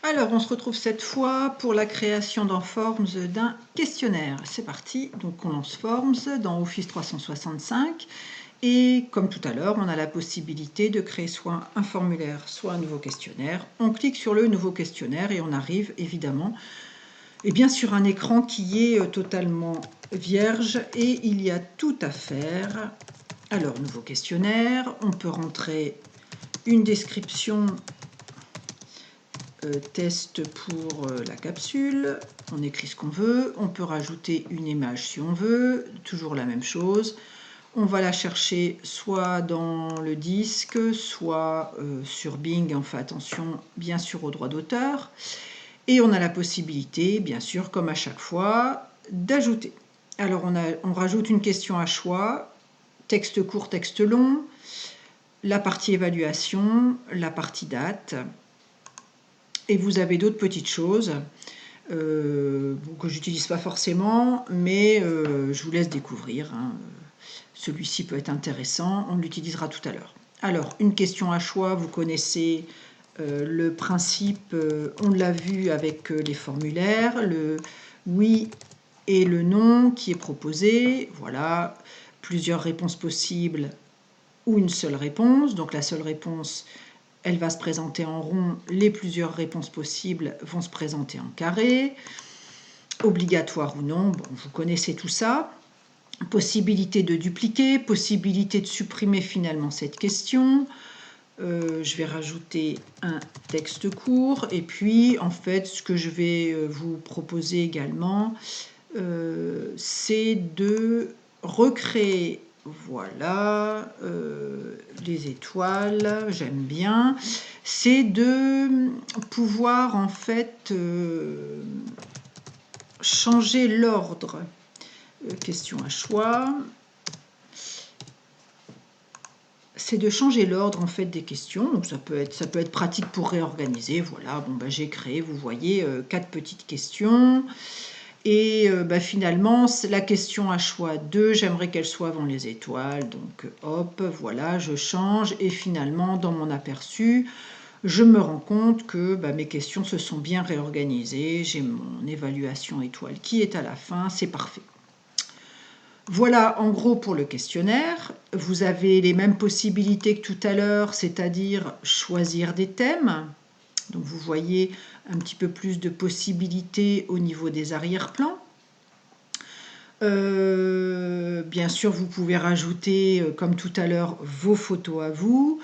Alors, on se retrouve cette fois pour la création dans Forms d'un questionnaire. C'est parti, donc on lance Forms dans Office 365 et comme tout à l'heure, on a la possibilité de créer soit un formulaire, soit un nouveau questionnaire. On clique sur le nouveau questionnaire et on arrive évidemment sur un écran qui est totalement vierge et il y a tout à faire. Alors, nouveau questionnaire, on peut rentrer une description test pour la capsule, on écrit ce qu'on veut, on peut rajouter une image si on veut, toujours la même chose. On va la chercher soit dans le disque, soit sur Bing, on fait attention bien sûr aux droits d'auteur. Et on a la possibilité, bien sûr, comme à chaque fois, d'ajouter. Alors on rajoute une question à choix, texte court, texte long, la partie évaluation, la partie date. Et vous avez d'autres petites choses que j'utilise pas forcément, mais je vous laisse découvrir. Celui-ci peut être intéressant, on l'utilisera tout à l'heure. Alors, une question à choix, vous connaissez le principe, on l'a vu avec les formulaires, le oui et le non qui est proposé. Voilà, plusieurs réponses possibles ou une seule réponse. Donc la seule réponse, elle va se présenter en rond, les plusieurs réponses possibles vont se présenter en carré. Obligatoire ou non, bon, vous connaissez tout ça. Possibilité de dupliquer, possibilité de supprimer finalement cette question. Je vais rajouter un texte court et puis en fait ce que je vais vous proposer également c'est de recréer voilà les étoiles, j'aime bien, c'est de pouvoir en fait changer l'ordre. Question à choix, c'est de changer l'ordre en fait des questions, donc ça peut être pratique pour réorganiser. Voilà, bon j'ai créé, vous voyez, 4 petites questions. Et finalement, la question à choix 2, j'aimerais qu'elle soit avant les étoiles. Donc hop, voilà, je change. Et finalement, dans mon aperçu, je me rends compte que mes questions se sont bien réorganisées. J'ai mon évaluation étoile qui est à la fin, c'est parfait. Voilà en gros pour le questionnaire. Vous avez les mêmes possibilités que tout à l'heure, c'est-à-dire choisir des thèmes. Donc vous voyez un petit peu plus de possibilités au niveau des arrière-plans. Bien sûr, vous pouvez rajouter, comme tout à l'heure, vos photos à vous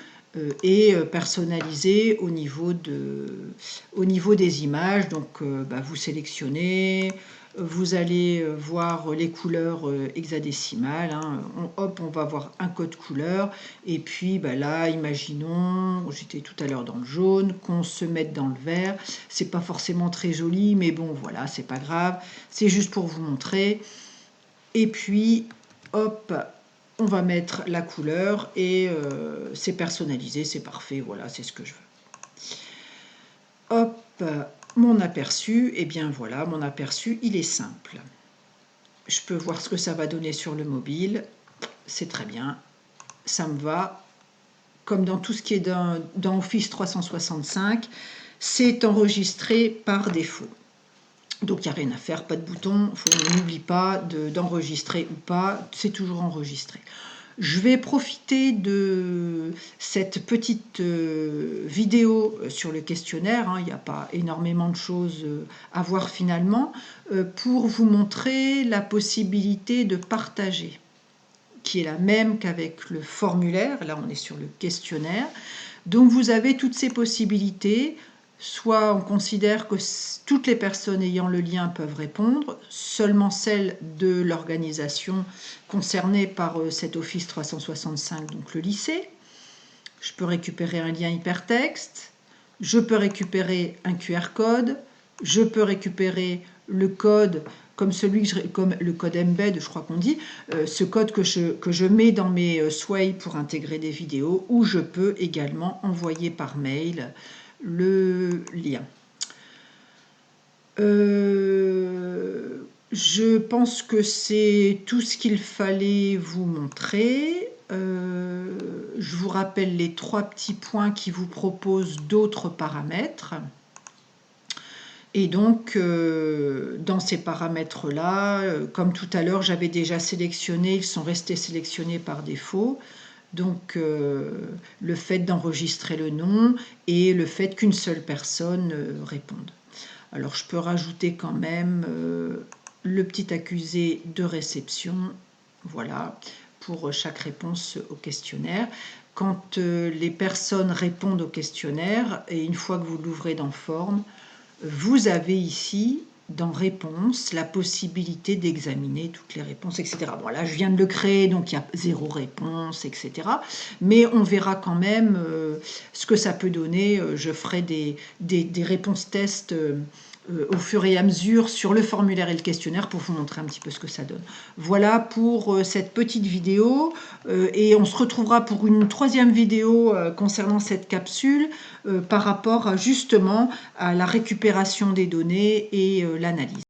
et personnaliser au niveau des images. Donc, vous sélectionnez, vous allez voir les couleurs hexadécimales. Hop, on va voir un code couleur. Et puis là, imaginons, j'étais tout à l'heure dans le jaune, qu'on se mette dans le vert. C'est pas forcément très joli, mais bon, voilà, c'est pas grave. C'est juste pour vous montrer. Et puis, hop, on va mettre la couleur et c'est personnalisé, c'est parfait, voilà, c'est ce que je veux. Hop, mon aperçu, et bien voilà, mon aperçu, il est simple. Je peux voir ce que ça va donner sur le mobile, c'est très bien, ça me va. Comme dans tout ce qui est dans Office 365, c'est enregistré par défaut. Donc il n'y a rien à faire, pas de bouton, on n'oublie pas d'enregistrer ou pas, c'est toujours enregistré. Je vais profiter de cette petite vidéo sur le questionnaire, il n'y a pas énormément de choses à voir finalement, pour vous montrer la possibilité de partager, qui est la même qu'avec le formulaire, là on est sur le questionnaire. Donc vous avez toutes ces possibilités. Soit on considère que toutes les personnes ayant le lien peuvent répondre, seulement celles de l'organisation concernée par cet Office 365, donc le lycée. Je peux récupérer un lien hypertexte, je peux récupérer un QR code, je peux récupérer le code comme le code embed, je crois qu'on dit, ce code que je mets dans mes Sway pour intégrer des vidéos, ou je peux également envoyer par mail le lien. Je pense que c'est tout ce qu'il fallait vous montrer. Je vous rappelle les 3 petits points qui vous proposent d'autres paramètres. Et donc, dans ces paramètres-là, comme tout à l'heure, j'avais déjà sélectionné, ils sont restés sélectionnés par défaut. Donc, le fait d'enregistrer le nom et le fait qu'une seule personne réponde. Alors, je peux rajouter quand même le petit accusé de réception, voilà, pour chaque réponse au questionnaire. Quand les personnes répondent au questionnaire, et une fois que vous l'ouvrez dans Forme, vous avez ici, dans Réponses, la possibilité d'examiner toutes les réponses, etc. Bon, là, je viens de le créer, donc il y a 0 réponse, etc. Mais on verra quand même ce que ça peut donner. Je ferai des réponses tests au fur et à mesure sur le formulaire et le questionnaire pour vous montrer un petit peu ce que ça donne. Voilà pour cette petite vidéo et on se retrouvera pour une 3e vidéo concernant cette capsule par rapport justement à la récupération des données et l'analyse.